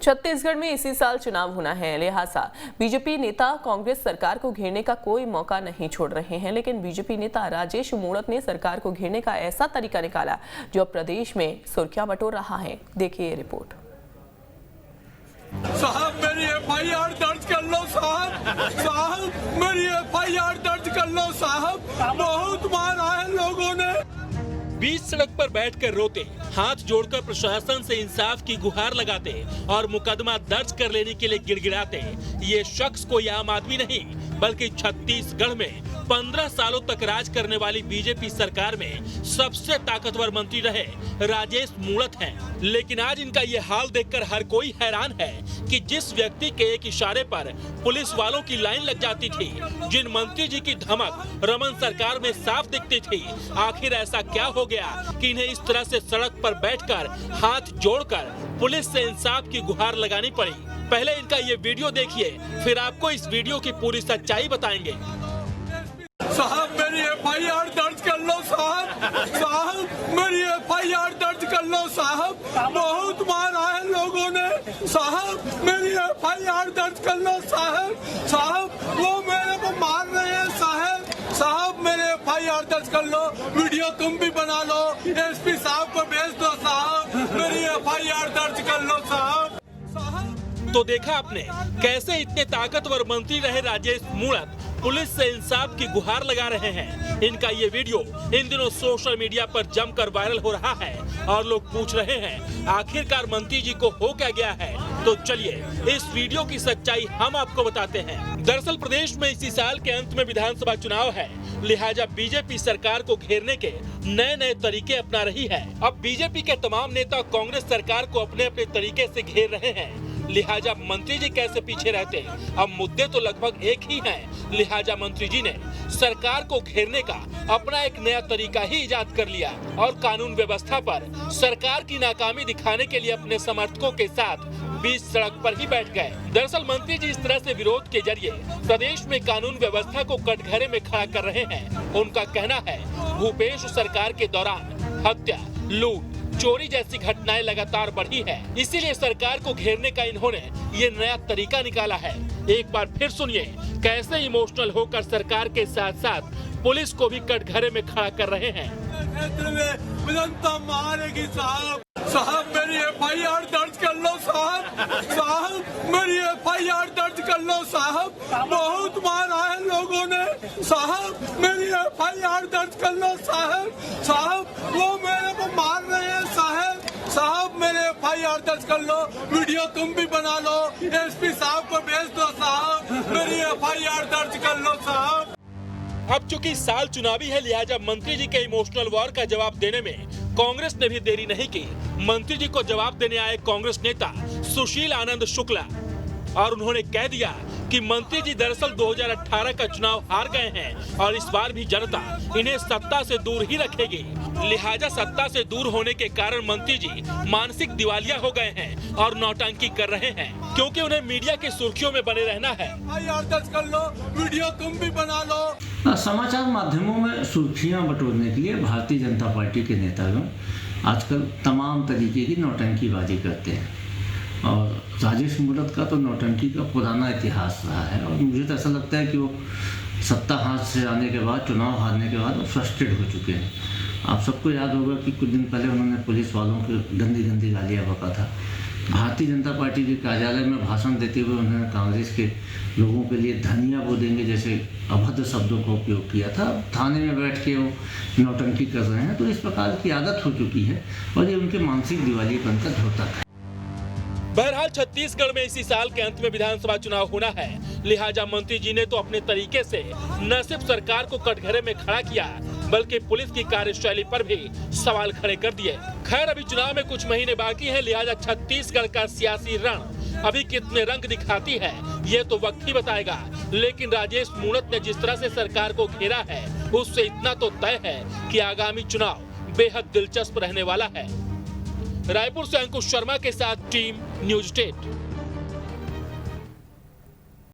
छत्तीसगढ़ में इसी साल चुनाव होना है, लिहाजा बीजेपी नेता कांग्रेस सरकार को घेरने का कोई मौका नहीं छोड़ रहे हैं। लेकिन बीजेपी नेता राजेश मूणत ने सरकार को घेरने का ऐसा तरीका निकाला जो अब प्रदेश में सुर्खियां बटोर रहा है। देखिए ये रिपोर्ट। साहब मेरी एफआईआर दर्ज कर लो साहब मेरी एफआईआर दर्ज कर लो साहब, बहुत मारा है लोगों ने। बीच सड़क पर बैठकर रोते, हाथ जोड़कर प्रशासन से इंसाफ की गुहार लगाते और मुकदमा दर्ज कर लेने के लिए गिड़गिड़ाते ये शख्स कोई आम आदमी नहीं बल्कि छत्तीसगढ़ में 15 सालों तक राज करने वाली बीजेपी सरकार में सबसे ताकतवर मंत्री रहे राजेश मूणत हैं। लेकिन आज इनका ये हाल देखकर हर कोई हैरान है कि जिस व्यक्ति के एक इशारे पर पुलिस वालों की लाइन लग जाती थी, जिन मंत्री जी की धमक रमन सरकार में साफ दिखती थी, आखिर ऐसा क्या हो गया कि इन्हें इस तरह से सड़क पर बैठकर हाथ जोड़कर पुलिस से इंसाफ की गुहार लगानी पड़ी। पहले इनका ये वीडियो देखिए, फिर आपको इस वीडियो की पूरी सच्चाई बताएंगे। साहब मेरी एफआईआर दर्ज कर लो साहब मेरी एफआईआर दर्ज कर लो साहब, बहुत मारा है लोगों ने। साहब मेरी एफआईआर दर्ज कर लो साहब वो मेरे को मार रहे हैं साहब मेरे एफआईआर दर्ज कर लो, वीडियो तुम भी बना लो, एसपी साहब को भेज दो साहब, मेरी एफआईआर दर्ज कर लो साहब। तो देखा आपने कैसे इतने ताकतवर मंत्री रहे राजेश मूणत पुलिस से इंसाफ की गुहार लगा रहे हैं। इनका ये वीडियो इन दिनों सोशल मीडिया पर जमकर वायरल हो रहा है और लोग पूछ रहे हैं आखिरकार मंत्री जी को हो क्या गया है। तो चलिए इस वीडियो की सच्चाई हम आपको बताते हैं। दरअसल प्रदेश में इसी साल के अंत में विधानसभा चुनाव है, लिहाजा बीजेपी सरकार को घेरने के नए नए तरीके अपना रही है। अब बीजेपी के तमाम नेता कांग्रेस सरकार को अपने अपने तरीके से घेर रहे हैं, लिहाजा मंत्री जी कैसे पीछे रहते। अब मुद्दे तो लगभग एक ही हैं, लिहाजा मंत्री जी ने सरकार को घेरने का अपना एक नया तरीका ही इजाद कर लिया और कानून व्यवस्था पर सरकार की नाकामी दिखाने के लिए अपने समर्थकों के साथ बीच सड़क पर ही बैठ गए। दरअसल मंत्री जी इस तरह से विरोध के जरिए प्रदेश में कानून व्यवस्था को कटघरे में खड़ा कर रहे हैं। उनका कहना है भूपेश सरकार के दौरान हत्या, लूट, चोरी जैसी घटनाएं लगातार बढ़ी है, इसीलिए सरकार को घेरने का इन्होंने ये नया तरीका निकाला है। एक बार फिर सुनिए कैसे इमोशनल होकर सरकार के साथ साथ पुलिस को भी कटघरे में खड़ा कर रहे हैं। मारेगी साहब मेरी एफआईआर दर्ज कर लो साहब मेरी एफआईआर दर्ज कर लो साहब, बहुत मारा है लोगों ने। साहब मेरी एफआईआर दर्ज कर लो साहब वो मेरे को मार रहे हैं साहब मेरे एफआईआर दर्ज कर लो, वीडियो तुम भी बना लो, एसपी साहब को भेज दो साहब, मेरी एफआईआर दर्ज कर लो साहब। अब चूंकि साल चुनावी है, लिहाजा मंत्री जी के इमोशनल वॉर का जवाब देने में कांग्रेस ने भी देरी नहीं की। मंत्री जी को जवाब देने आए कांग्रेस नेता सुशील आनंद शुक्ला और उन्होंने कह दिया कि मंत्री जी दरअसल 2018 का चुनाव हार गए हैं और इस बार भी जनता इन्हें सत्ता से दूर ही रखेगी, लिहाजा सत्ता से दूर होने के कारण मंत्री जी मानसिक दिवालिया हो गए हैं और नौटंकी कर रहे हैं, क्योंकि उन्हें मीडिया की सुर्खियों में बने रहना है। दर्ज कर लो, वीडियो तुम भी बना लो। समाचार माध्यमों में सुर्खियां बटोरने के लिए भारतीय जनता पार्टी के नेतागण आजकल तमाम तरीके की नौटंकीबाजी करते हैं और राजेश मूणत का तो नौटंकी का पुराना इतिहास रहा है और मुझे तो ऐसा लगता है कि वो सत्ता हाथ से आने के बाद, चुनाव हारने के बाद वो फ्रस्ट्रेट हो चुके हैं। आप सबको याद होगा कि कुछ दिन पहले उन्होंने पुलिस वालों की गंदी गालियाँ बका था। भारतीय जनता पार्टी के कार्यालय में भाषण देते हुए उन्होंने कांग्रेस के लोगों के लिए धनिया वो देंगे जैसे अभद्र शब्दों का उपयोग किया था। थाने में बैठ के वो नौटंकी कर रहे हैं, तो इस प्रकार की आदत हो चुकी है और ये उनके मानसिक दिवालियेपन का द्योतक है। बहरहाल छत्तीसगढ़ में इसी साल के अंत में विधानसभा चुनाव होना है, लिहाजा मंत्री जी ने तो अपने तरीके से न सिर्फ सरकार को कटघरे में खड़ा किया बल्कि पुलिस की कार्यशैली पर भी सवाल खड़े कर दिए। खैर अभी चुनाव में कुछ महीने बाकी हैं, लिहाजा छत्तीसगढ़ का सियासी रण अभी कितने रंग दिखाती है ये तो वक्त ही बताएगा। लेकिन राजेश मूणत ने जिस तरह से सरकार को घेरा है उससे इतना तो तय है कि आगामी चुनाव बेहद दिलचस्प रहने वाला है। रायपुर से अंकुश शर्मा के साथ टीम न्यूज़ 8।